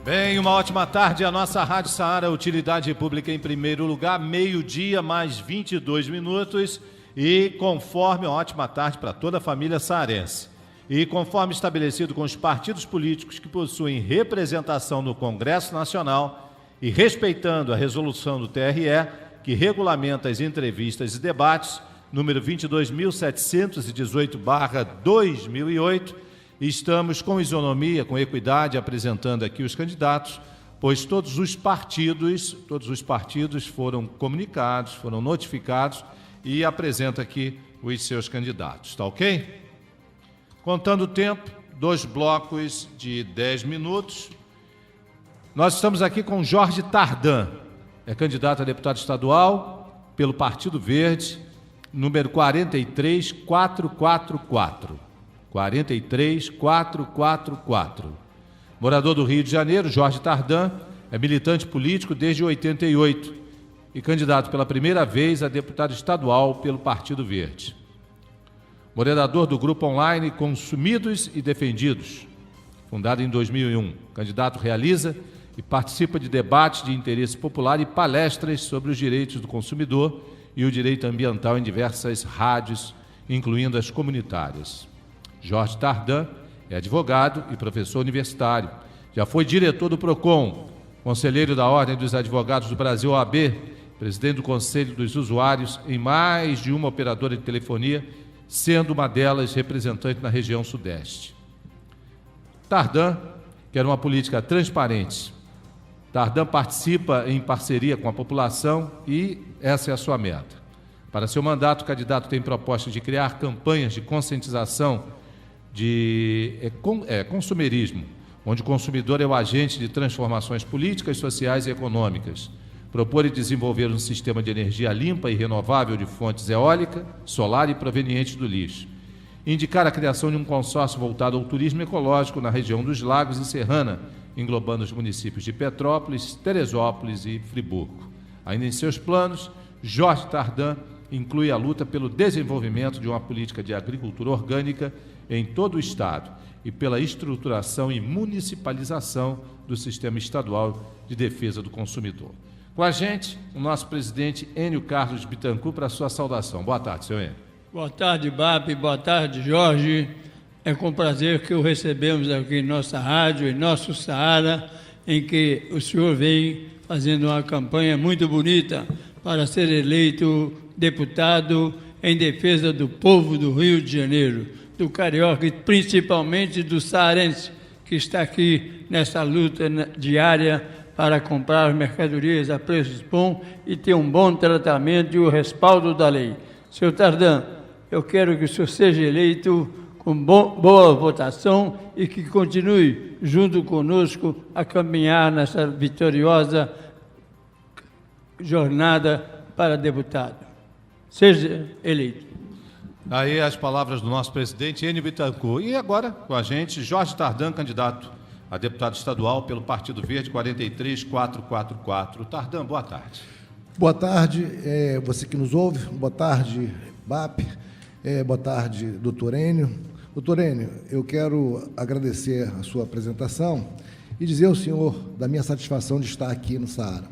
Bem, uma ótima tarde. A nossa Rádio Saara, utilidade pública em primeiro lugar, meio-dia mais 22 minutos. E conforme, uma ótima tarde para toda a família saarense. E conforme estabelecido com os partidos políticos que possuem representação no Congresso Nacional e respeitando a resolução do TRE, que regulamenta as entrevistas e debates, número 22.718/2008, estamos com isonomia, com equidade, apresentando aqui os candidatos, pois todos os partidos foram comunicados, foram notificados e apresenta aqui os seus candidatos, tá ok? Contando o tempo, 2 blocos de 10 minutos. Nós estamos aqui com Jorge Tardan, é candidato a deputado estadual pelo Partido Verde, número 43444. 43444. Morador do Rio de Janeiro, Jorge Tardan é militante político desde 88 e candidato pela primeira vez a deputado estadual pelo Partido Verde. Moderador do grupo online Consumidos e Defendidos, fundado em 2001. Candidato realiza e participa de debates de interesse popular e palestras sobre os direitos do consumidor e o direito ambiental em diversas rádios, incluindo as comunitárias. Jorge Tardan é advogado e professor universitário. Já foi diretor do PROCON, conselheiro da Ordem dos Advogados do Brasil, OAB, presidente do Conselho dos Usuários em mais de uma operadora de telefonia, sendo uma delas representante na região Sudeste. Tardan quer uma política transparente. Tardan participa em parceria com a população e essa é a sua meta. Para seu mandato, o candidato tem proposta de criar campanhas de conscientização de consumerismo, onde o consumidor é o agente de transformações políticas, sociais e econômicas. Propor e desenvolver um sistema de energia limpa e renovável de fontes eólica, solar e provenientes do lixo. Indicar a criação de um consórcio voltado ao turismo ecológico na região dos Lagos e Serrana, englobando os municípios de Petrópolis, Teresópolis e Friburgo. Ainda em seus planos, Jorge Tardan inclui a luta pelo desenvolvimento de uma política de agricultura orgânica em todo o Estado e pela estruturação e municipalização do sistema estadual de defesa do consumidor. Com a gente, o nosso presidente Enio Carlos Bittencourt para a sua saudação. Boa tarde, senhor Enio. Boa tarde, BAP. Boa tarde, Jorge. É com prazer que o recebemos aqui em nossa rádio, em nosso Saara, em que o senhor vem fazendo uma campanha muito bonita para ser eleito deputado em defesa do povo do Rio de Janeiro, do carioca e principalmente do saarense, que está aqui nessa luta diária para comprar mercadorias a preços bons e ter um bom tratamento e o respaldo da lei. Senhor Tardan, eu quero que o senhor seja eleito com boa votação e que continue junto conosco a caminhar nessa vitoriosa jornada para deputado. Seja eleito. Aí as palavras do nosso presidente Enio Bittencourt. E agora, com a gente, Jorge Tardan, candidato a deputado estadual pelo Partido Verde, 43444. Tardan, boa tarde. Boa tarde, você que nos ouve. Boa tarde, BAP. Boa tarde, doutor Enio. Doutor Enio, eu quero agradecer a sua apresentação e dizer ao senhor da minha satisfação de estar aqui no Saara.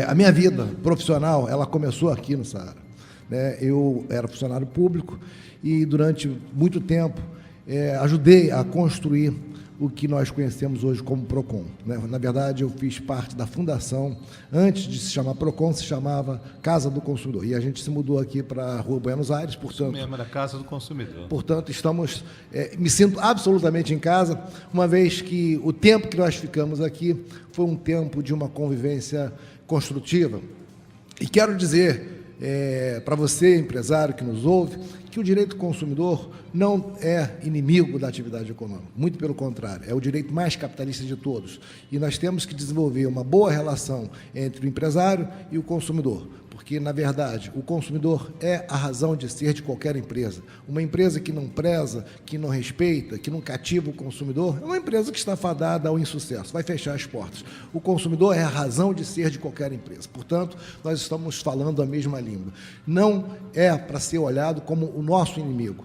A minha vida profissional, ela começou aqui no Saara. Eu era funcionário público e, durante muito tempo, ajudei a construir o que nós conhecemos hoje como PROCON. Na verdade, eu fiz parte da fundação, antes de se chamar PROCON, se chamava Casa do Consumidor, e a gente se mudou aqui para a Rua Buenos Aires, portanto... Isso mesmo, era Casa do Consumidor. Portanto, me sinto absolutamente em casa, uma vez que o tempo que nós ficamos aqui foi um tempo de uma convivência construtiva. E quero dizer para você, empresário que nos ouve, que o direito do consumidor não é inimigo da atividade econômica, muito pelo contrário, é o direito mais capitalista de todos. E nós temos que desenvolver uma boa relação entre o empresário e o consumidor, porque, na verdade, o consumidor é a razão de ser de qualquer empresa. Uma empresa que não preza, que não respeita, que não cativa o consumidor, é uma empresa que está fadada ao insucesso, vai fechar as portas. O consumidor é a razão de ser de qualquer empresa. Portanto, nós estamos falando a mesma língua. Não é para ser olhado como o nosso inimigo.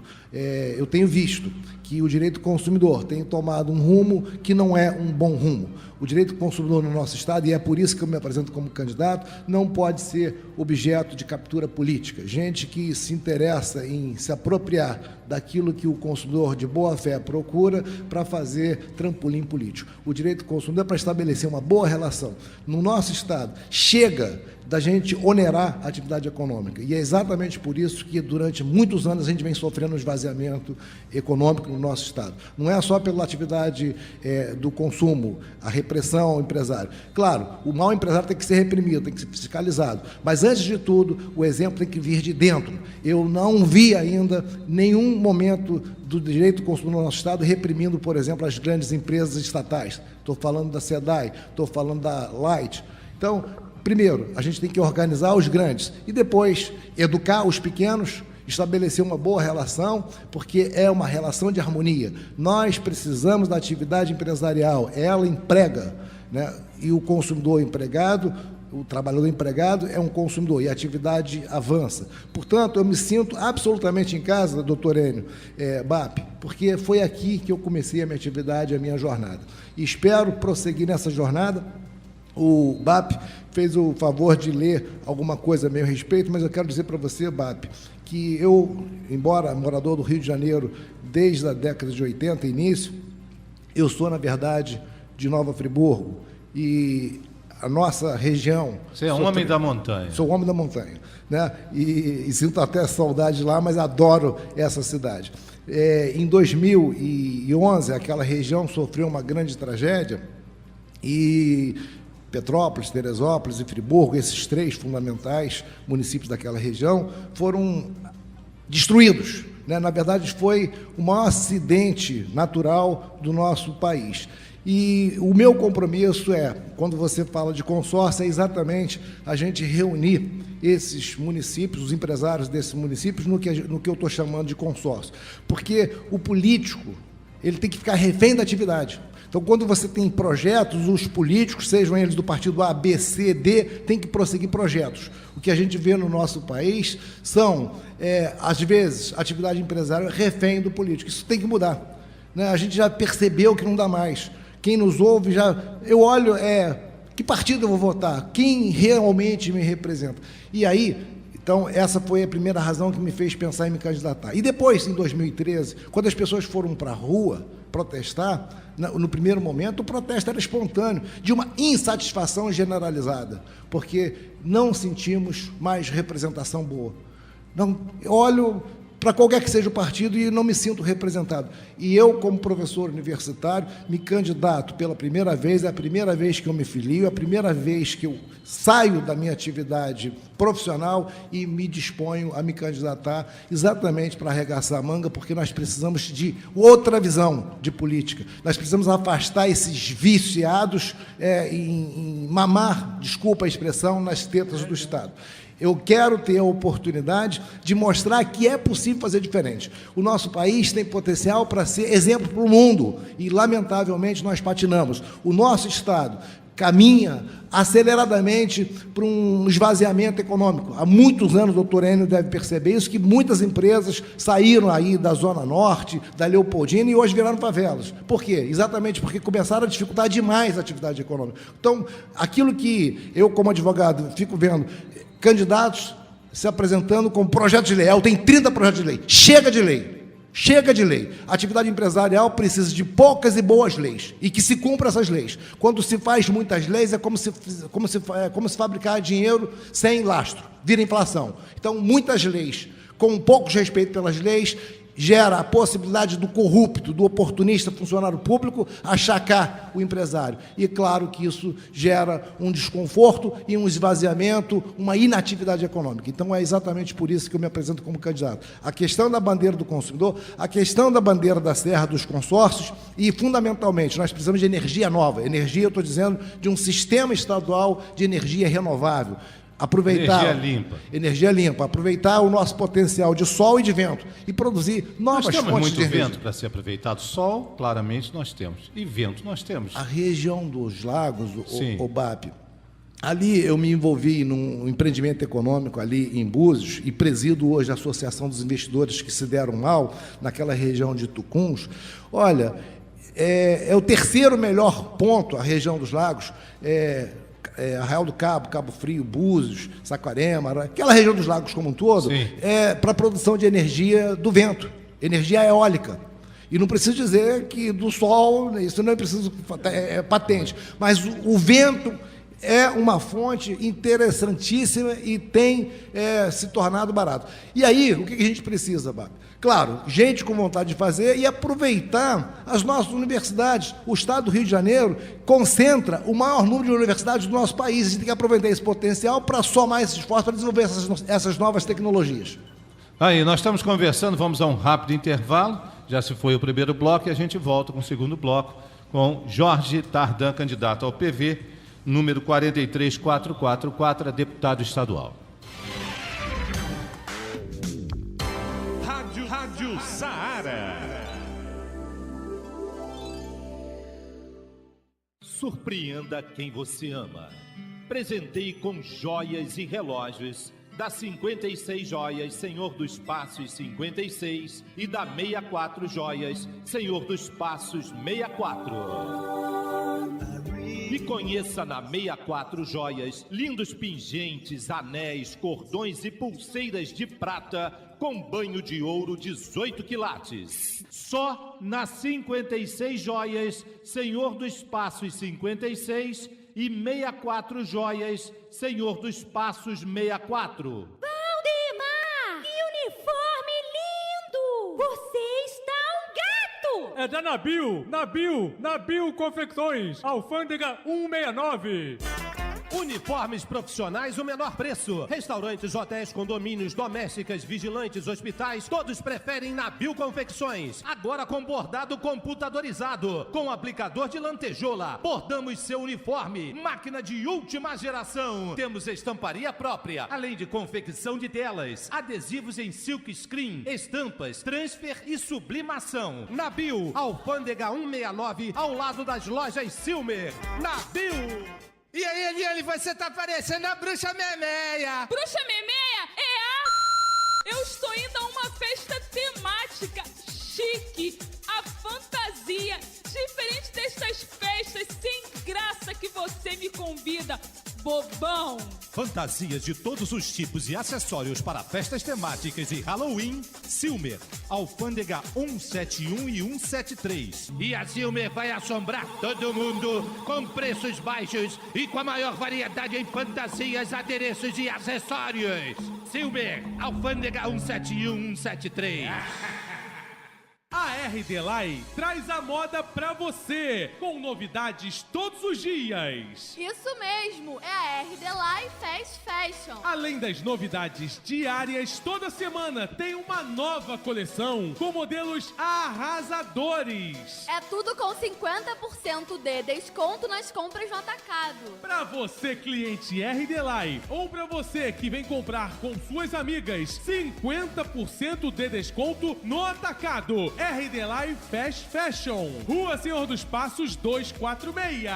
Eu tenho visto que que o direito do consumidor tem tomado um rumo que não é um bom rumo. O direito do consumidor no nosso Estado, e é por isso que eu me apresento como candidato, não pode ser objeto de captura política. Gente que se interessa em se apropriar daquilo que o consumidor de boa fé procura para fazer trampolim político. O direito do consumidor é para estabelecer uma boa relação. No nosso Estado, chega da gente onerar a atividade econômica. E é exatamente por isso que, durante muitos anos, a gente vem sofrendo um esvaziamento econômico no nosso Estado. Não é só pela atividade do consumo, a repressão ao empresário. Claro, o mau empresário tem que ser reprimido, tem que ser fiscalizado. Mas, antes de tudo, o exemplo tem que vir de dentro. Eu não vi ainda nenhum momento do direito do consumidor no nosso Estado reprimindo, por exemplo, as grandes empresas estatais. Estou falando da SEDAI, estou falando da Light. Então, primeiro, a gente tem que organizar os grandes e depois educar os pequenos, estabelecer uma boa relação, porque é uma relação de harmonia. Nós precisamos da atividade empresarial, ela emprega, né? E o consumidor empregado, o trabalhador empregado é um consumidor e a atividade avança. Portanto, eu me sinto absolutamente em casa, doutor Enio BAP, porque foi aqui que eu comecei a minha atividade, a minha jornada. E espero prosseguir nessa jornada. O BAP fez o favor de ler alguma coisa a meu respeito, mas eu quero dizer para você, BAP, que eu, embora morador do Rio de Janeiro desde a década de 80, início, eu sou, na verdade, de Nova Friburgo, e a nossa região... Você é homem da montanha. Sou homem da montanha, né? E sinto até saudade lá, mas adoro essa cidade. Em 2011, aquela região sofreu uma grande tragédia, e Petrópolis, Teresópolis e Friburgo, esses três fundamentais municípios daquela região, foram destruídos, né? Na verdade, foi o maior acidente natural do nosso país. E o meu compromisso quando você fala de consórcio, é exatamente a gente reunir esses municípios, os empresários desses municípios, no que eu estou chamando de consórcio. Porque o político, ele tem que ficar refém da atividade. Então, quando você tem projetos, os políticos, sejam eles do partido A, B, C, D, têm que prosseguir projetos. O que a gente vê no nosso país são, às vezes, atividade empresarial refém do político. Isso tem que mudar, né? A gente já percebeu que não dá mais. Quem nos ouve eu olho, que partido eu vou votar? Quem realmente me representa? E aí, então, essa foi a primeira razão que me fez pensar em me candidatar. E depois, em 2013, quando as pessoas foram para a rua protestar, no primeiro momento, o protesto era espontâneo, de uma insatisfação generalizada, porque não sentimos mais representação boa. Não, olho para qualquer que seja o partido e não me sinto representado. E eu, como professor universitário, me candidato pela primeira vez, é a primeira vez que eu me filio, é a primeira vez que eu saio da minha atividade profissional e me disponho a me candidatar exatamente para arregaçar a manga, porque nós precisamos de outra visão de política. Nós precisamos afastar esses viciados em mamar, desculpa a expressão, nas tetas do Estado. Eu quero ter a oportunidade de mostrar que é possível fazer diferente. O nosso país tem potencial para ser exemplo para o mundo e, lamentavelmente, nós patinamos. O nosso Estado caminha aceleradamente para um esvaziamento econômico. Há muitos anos, o doutor Enio deve perceber isso, que muitas empresas saíram aí da Zona Norte, da Leopoldina, e hoje viraram favelas. Por quê? Exatamente porque começaram a dificultar demais a atividade econômica. Então, aquilo que eu, como advogado, fico vendo, candidatos se apresentando com projetos de lei. Eu tenho 30 projetos de lei. Chega de lei. Chega de lei. A atividade empresarial precisa de poucas e boas leis. E que se cumpra essas leis. Quando se faz muitas leis, é como se fabricar dinheiro sem lastro. Vira inflação. Então, muitas leis, com poucos respeito pelas leis, gera a possibilidade do corrupto, do oportunista funcionário público achacar o empresário. E claro que isso gera um desconforto e um esvaziamento, uma inatividade econômica. Então é exatamente por isso que eu me apresento como candidato. A questão da bandeira do consumidor, a questão da bandeira da serra dos consórcios e, fundamentalmente, nós precisamos de energia nova. Energia, eu estou dizendo, de um sistema estadual de energia renovável. Aproveitar energia limpa, aproveitar o nosso potencial de sol e de vento e produzir novas fontes de energia. Nós temos muito vento para ser aproveitado. Sol, claramente, nós temos. E vento, nós temos. A região dos lagos, o BAP, Ali eu me envolvi num empreendimento econômico ali em Búzios e presido hoje a Associação dos Investidores que se deram mal naquela região de Tucuns. Olha, é o terceiro melhor ponto, a região dos lagos, Arraial do Cabo, Cabo Frio, Búzios, Saquarema, aquela região dos lagos como um todo, para a produção de energia do vento, energia eólica. E não preciso dizer que do sol, isso não é preciso, é patente, mas o vento é uma fonte interessantíssima e tem se tornado barato. E aí, o que a gente precisa, Bab? Claro, gente com vontade de fazer e aproveitar as nossas universidades. O Estado do Rio de Janeiro concentra o maior número de universidades do nosso país. A gente tem que aproveitar esse potencial para somar esse esforço, para desenvolver essas novas tecnologias. Aí, nós estamos conversando, vamos a um rápido intervalo. Já se foi o primeiro bloco e a gente volta com o segundo bloco com Jorge Tardan, candidato ao PV, número 43444, a deputado estadual. Rádio Saara. Surpreenda quem você ama. Presenteie com joias e relógios da 56 Joias, Senhor dos Passos 56, e da 64 Joias, Senhor dos Passos 64. E conheça na 64 Joias lindos pingentes, anéis, cordões e pulseiras de prata com banho de ouro 18 quilates. Só na 56 Joias, Senhor dos Passos 56 e 64 Joias, Senhor dos Passos 64. Valdemar! Que uniforme lindo! Você está um gato! É da Nabil Confecções, Alfândega 169. Uniformes profissionais, o menor preço. Restaurantes, hotéis, condomínios, domésticas, vigilantes, hospitais, todos preferem Nabil Confecções. Agora com bordado computadorizado, com aplicador de lantejola. Bordamos seu uniforme. Máquina de última geração. Temos estamparia própria, além de confecção de telas, adesivos em silk screen, estampas, transfer e sublimação. Nabil, Alfândega 169, ao lado das lojas Silmer. Nabil! E aí, Eliane, você tá parecendo a Bruxa Memeia. Bruxa Memeia? Eu estou indo a uma festa temática chique, a fantasia, diferente destas festas sem graça que você me convida, bobão. Fantasias de todos os tipos e acessórios para festas temáticas e Halloween. Silmer, Alfândega 171 e 173. E a Silmer vai assombrar todo mundo com preços baixos e com a maior variedade em fantasias, adereços e acessórios. Silmer, Alfândega 171 173. A RD Live traz a moda pra você, com novidades todos os dias. Isso mesmo, é a RD Live Fast Fashion. Além das novidades diárias, toda semana tem uma nova coleção com modelos arrasadores. É tudo com 50% de desconto nas compras no atacado. Pra você, cliente RD Live, ou pra você que vem comprar com suas amigas, 50% de desconto no atacado. RD Live Fast Fashion, Rua Senhor dos Passos 246.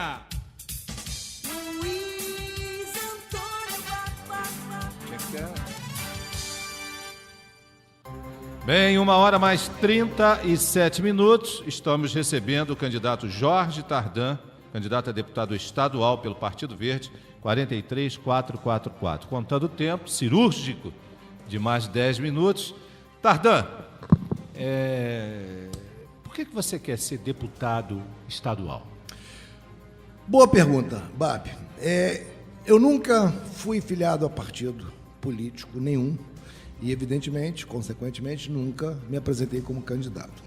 Bem, 1h mais 37. Estamos recebendo o candidato Jorge Tardan, candidato a deputado estadual pelo Partido Verde, 43444. Contando o tempo cirúrgico de mais 10 minutos. Tardan, por que você quer ser deputado estadual? Boa pergunta, Bab. Eu nunca fui filiado a partido político nenhum e, evidentemente, consequentemente, nunca me apresentei como candidato.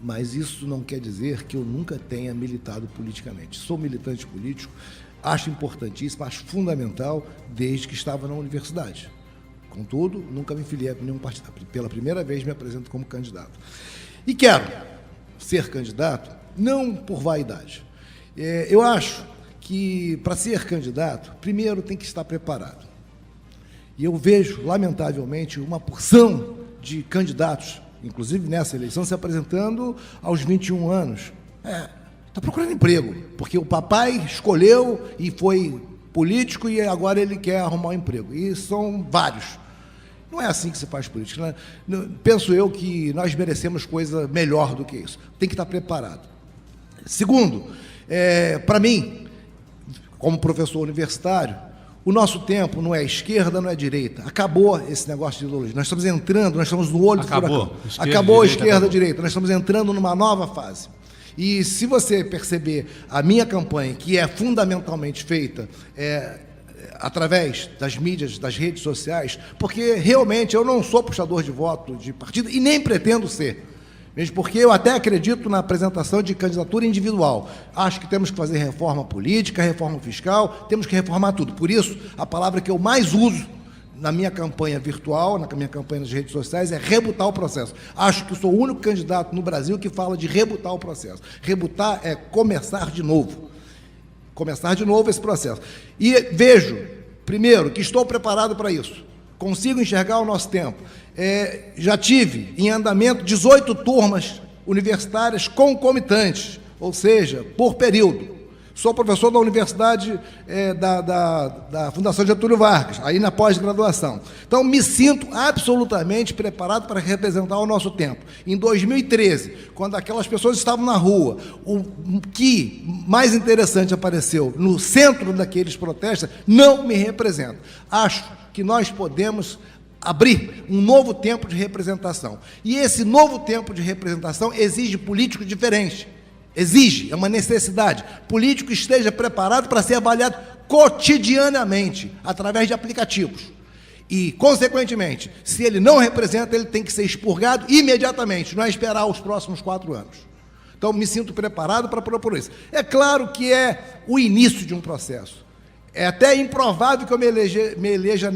Mas isso não quer dizer que eu nunca tenha militado politicamente. Sou militante político, acho importantíssimo, acho fundamental desde que estava na universidade. Contudo, nunca me filiei a nenhum partido. Pela primeira vez me apresento como candidato. E quero ser candidato não por vaidade. Eu acho que para ser candidato, primeiro tem que estar preparado. E eu vejo, lamentavelmente, uma porção de candidatos, inclusive nessa eleição, se apresentando aos 21 anos. Está procurando emprego, porque o papai escolheu e foi político e agora ele quer arrumar um emprego. E são vários. Não é assim que se faz política, né? Penso eu que nós merecemos coisa melhor do que isso. Tem que estar preparado. Segundo, para mim, como professor universitário, o nosso tempo não é esquerda, não é direita. Acabou esse negócio de ideologia. Nós estamos entrando, nós estamos no olho do furacão. Acabou a esquerda, direita. Nós estamos entrando numa nova fase. E se você perceber a minha campanha, que é fundamentalmente feita através das mídias, das redes sociais, porque realmente eu não sou puxador de voto de partido e nem pretendo ser. Mesmo porque eu até acredito na apresentação de candidatura individual. Acho que temos que fazer reforma política, reforma fiscal, temos que reformar tudo. Por isso, a palavra que eu mais uso na minha campanha virtual, na minha campanha nas redes sociais, é rebutar o processo. Acho que sou o único candidato no Brasil que fala de rebutar o processo. Rebutar é começar de novo. Começar de novo esse processo. E vejo, primeiro, que estou preparado para isso. Consigo enxergar o nosso tempo. Já tive em andamento 18 turmas universitárias concomitantes, ou seja, por período. Sou professor da Universidade da Fundação Getúlio Vargas, aí na pós-graduação. Então, me sinto absolutamente preparado para representar o nosso tempo. Em 2013, quando aquelas pessoas estavam na rua, o que mais interessante apareceu no centro daqueles protestos não me representa. Acho que nós podemos abrir um novo tempo de representação. E esse novo tempo de representação exige políticos diferentes. Exige, é uma necessidade. Político esteja preparado para ser avaliado cotidianamente, através de aplicativos. E, consequentemente, se ele não representa, ele tem que ser expurgado imediatamente, não é esperar os próximos 4 anos. Então, me sinto preparado para propor isso. É claro que é o início de um processo. É até improvável que eu me eleja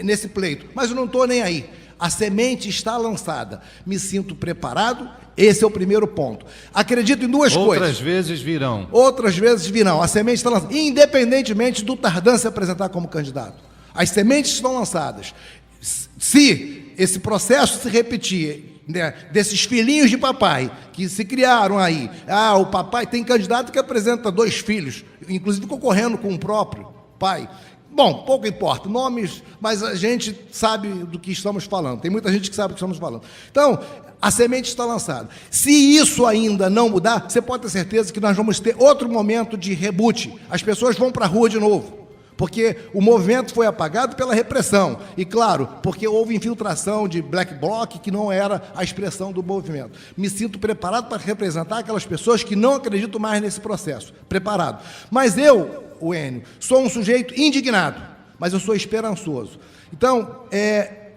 nesse pleito, mas eu não estou nem aí. A semente está lançada. Me sinto preparado, esse é o primeiro ponto. Acredito em duas coisas. Outras vezes virão. Outras vezes virão. A semente está lançada, independentemente do Tardan se apresentar como candidato. As sementes estão lançadas. Se esse processo se repetir, né, desses filhinhos de papai que se criaram aí, o papai tem candidato que apresenta 2 filhos, inclusive concorrendo com o próprio pai. Bom, pouco importa, nomes, mas a gente sabe do que estamos falando. Tem muita gente que sabe do que estamos falando. Então, a semente está lançada. Se isso ainda não mudar, você pode ter certeza que nós vamos ter outro momento de reboot. As pessoas vão para a rua de novo, porque o movimento foi apagado pela repressão. E, claro, porque houve infiltração de black bloc, que não era a expressão do movimento. Me sinto preparado para representar aquelas pessoas que não acreditam mais nesse processo. Preparado. Mas eu, o Enio, sou um sujeito indignado, mas eu sou esperançoso. Então,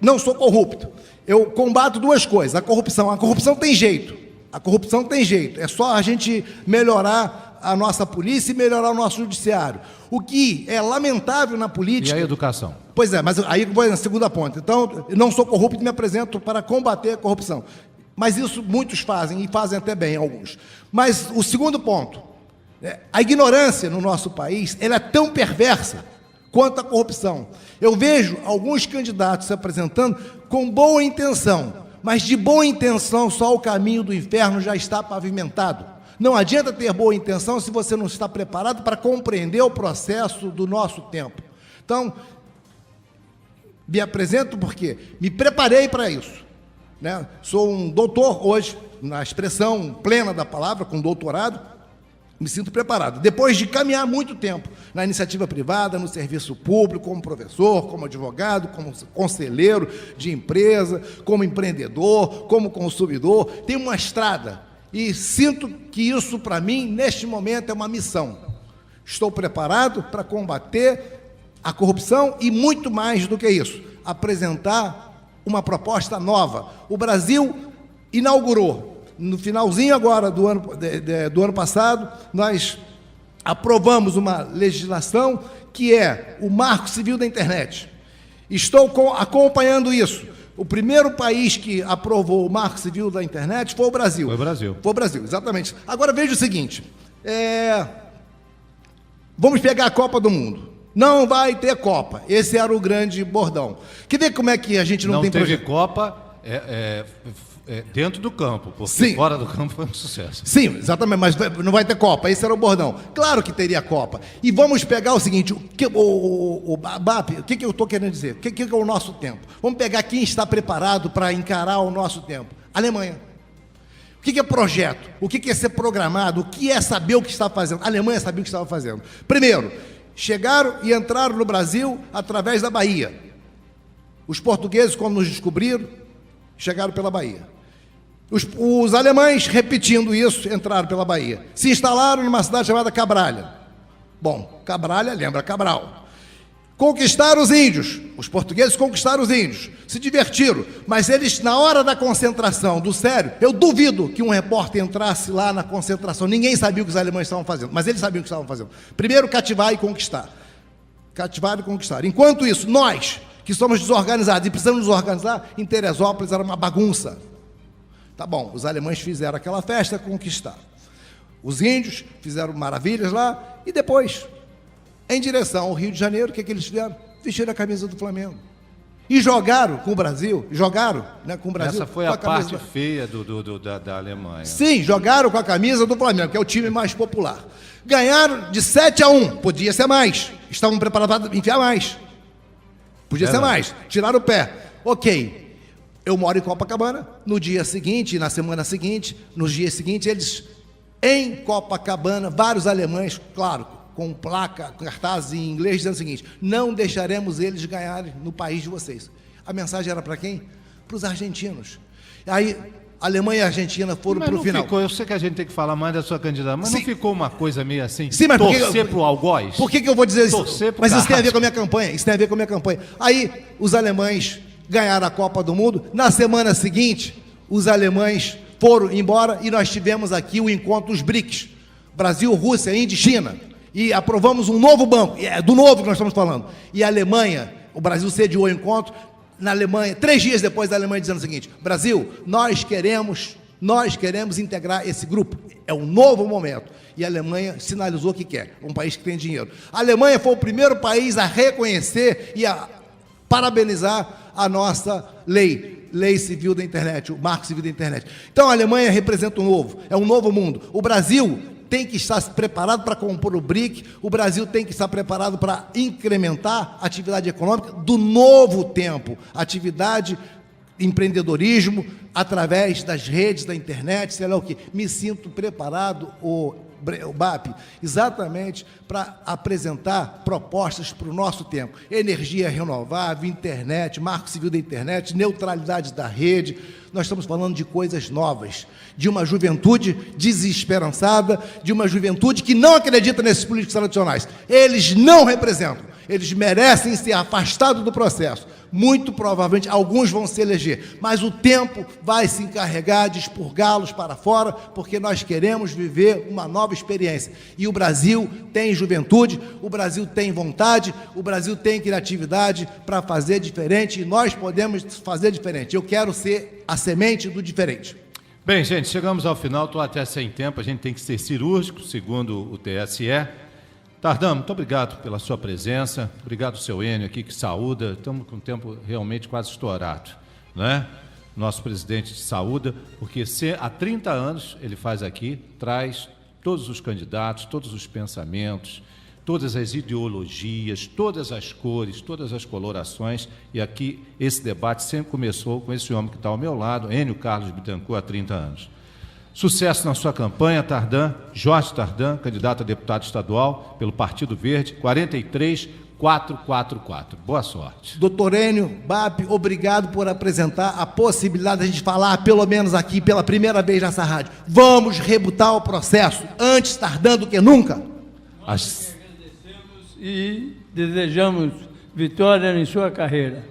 não sou corrupto. Eu combato 2 coisas. A corrupção tem jeito. A corrupção tem jeito. É só a gente melhorar a nossa polícia e melhorar o nosso judiciário. O que é lamentável na política... E a educação? Pois é, mas aí vou na segunda ponta. Então, eu não sou corrupto e me apresento para combater a corrupção. Mas isso muitos fazem, e fazem até bem alguns. Mas o segundo ponto, a ignorância no nosso país, ela é tão perversa quanto a corrupção. Eu vejo alguns candidatos se apresentando com boa intenção, mas de boa intenção só o caminho do inferno já está pavimentado. Não adianta ter boa intenção se você não está preparado para compreender o processo do nosso tempo. Então, me apresento porque me preparei para isso, né? Sou um doutor hoje, na expressão plena da palavra, com doutorado, me sinto preparado. Depois de caminhar muito tempo na iniciativa privada, no serviço público, como professor, como advogado, como conselheiro de empresa, como empreendedor, como consumidor, tenho uma estrada. E sinto que isso, para mim, neste momento, é uma missão. Estou preparado para combater a corrupção e, muito mais do que isso, apresentar uma proposta nova. O Brasil inaugurou, no finalzinho agora do ano passado, nós aprovamos uma legislação que é o Marco Civil da Internet. Estou acompanhando isso. O primeiro país que aprovou o Marco Civil da Internet foi o Brasil. Foi o Brasil. Foi o Brasil, exatamente. Agora veja o seguinte, vamos pegar a Copa do Mundo. Não vai ter Copa. Esse era o grande bordão. Quer ver como é que a gente não tem teve projeto? Copa, Dentro do campo, porque Sim. fora do campo foi um sucesso. Sim, exatamente, mas não vai ter Copa, esse era o bordão. Claro que teria Copa. E vamos pegar o seguinte, BAP, o que eu estou querendo dizer? O que é o nosso tempo? Vamos pegar quem está preparado para encarar o nosso tempo. Alemanha. O que é projeto? O que é ser programado? O que é saber o que está fazendo? A Alemanha sabia o que estava fazendo. Primeiro, chegaram e entraram no Brasil através da Bahia. Os portugueses, quando nos descobriram, chegaram pela Bahia. Os alemães, repetindo isso, entraram pela Bahia. Se instalaram numa cidade chamada Cabralha. Bom, Cabralha lembra Cabral. Conquistaram os índios. Os portugueses conquistaram os índios. Se divertiram. Mas eles, na hora da concentração, do sério, eu duvido que um repórter entrasse lá na concentração. Ninguém sabia o que os alemães estavam fazendo. Mas eles sabiam o que estavam fazendo. Primeiro, cativar e conquistar. Cativar e conquistar. Enquanto isso, nós, que somos desorganizados e precisamos nos organizar, em Teresópolis era uma bagunça. Tá bom, os alemães fizeram aquela festa, conquistaram. Os índios fizeram maravilhas lá e depois, em direção ao Rio de Janeiro, o que eles fizeram? Vestiram a camisa do Flamengo. E jogaram com o Brasil, com o Brasil. Essa foi a parte feia da Alemanha. Sim, jogaram com a camisa do Flamengo, que é o time mais popular. Ganharam de 7-1, podia ser mais. Estavam preparados para enfiar mais. Podia ser mais, tiraram o pé. Ok. Eu moro em Copacabana, no dia seguinte, na semana seguinte, nos dias seguintes, eles, em Copacabana, vários alemães, claro, com placa, cartaz em inglês, dizendo o seguinte: não deixaremos eles ganharem no país de vocês. A mensagem era para quem? Para os argentinos. Aí, Alemanha e Argentina foram para o final. Eu sei que a gente tem que falar mais da sua candidata, mas Sim. Não ficou uma coisa meio assim? Sim, mas torcer para o algoz? Por que eu vou dizer isso? Torcer pro Mas isso tem a ver Carrasco. com a minha campanha. Isso tem a ver com a minha campanha. Aí, os alemães ganharam a Copa do Mundo. Na semana seguinte, os alemães foram embora e nós tivemos aqui o encontro dos BRICS. Brasil, Rússia, Índia e China. E aprovamos um novo banco. E é do novo que nós estamos falando. E a Alemanha, o Brasil sediou o encontro. Na Alemanha, 3 dias depois da Alemanha dizendo o seguinte: Brasil, nós queremos integrar esse grupo. É um novo momento. E a Alemanha sinalizou que quer. Um país que tem dinheiro. A Alemanha foi o primeiro país a reconhecer e a parabenizar a nossa lei civil da internet, o marco civil da internet. Então a Alemanha representa um novo, é um novo mundo. O Brasil tem que estar preparado para compor o BRIC, o Brasil tem que estar preparado para incrementar a atividade econômica do novo tempo, atividade, empreendedorismo, através das redes, da internet, sei lá o que. Me sinto preparado, o BAP, exatamente para apresentar propostas para o nosso tempo. Energia renovável, internet, marco civil da internet, neutralidade da rede. Nós estamos falando de coisas novas, de uma juventude desesperançada, de uma juventude que não acredita nesses políticos tradicionais. Eles não representam, eles merecem ser afastados do processo. Muito provavelmente alguns vão se eleger, mas o tempo vai se encarregar de expurgá-los para fora, porque nós queremos viver uma nova experiência. E o Brasil tem juventude, o Brasil tem vontade, o Brasil tem criatividade para fazer diferente, e nós podemos fazer diferente. Eu quero ser a semente do diferente. Bem, gente, chegamos ao final, estou até sem tempo, a gente tem que ser cirúrgico, segundo o TSE. Tardão, muito obrigado pela sua presença, obrigado ao seu Enio aqui que saúda, estamos com o tempo realmente quase estourado, né? Nosso presidente saúda, porque há 30 anos ele faz aqui, traz todos os candidatos, todos os pensamentos, todas as ideologias, todas as cores, todas as colorações, e aqui esse debate sempre começou com esse homem que está ao meu lado, Enio Carlos Bittencourt, há 30 anos. Sucesso na sua campanha, Tardan, Jorge Tardan, candidato a deputado estadual pelo Partido Verde, 43444. Boa sorte. Doutor Enio, BAP, obrigado por apresentar a possibilidade de a gente falar, pelo menos aqui, pela primeira vez nessa rádio. Vamos rebutar o processo, antes Tardan do que nunca. Agradecemos e desejamos vitória em sua carreira.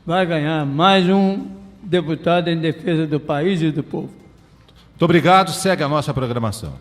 Vai ganhar mais um deputado em defesa do país e do povo. Muito obrigado, segue a nossa programação.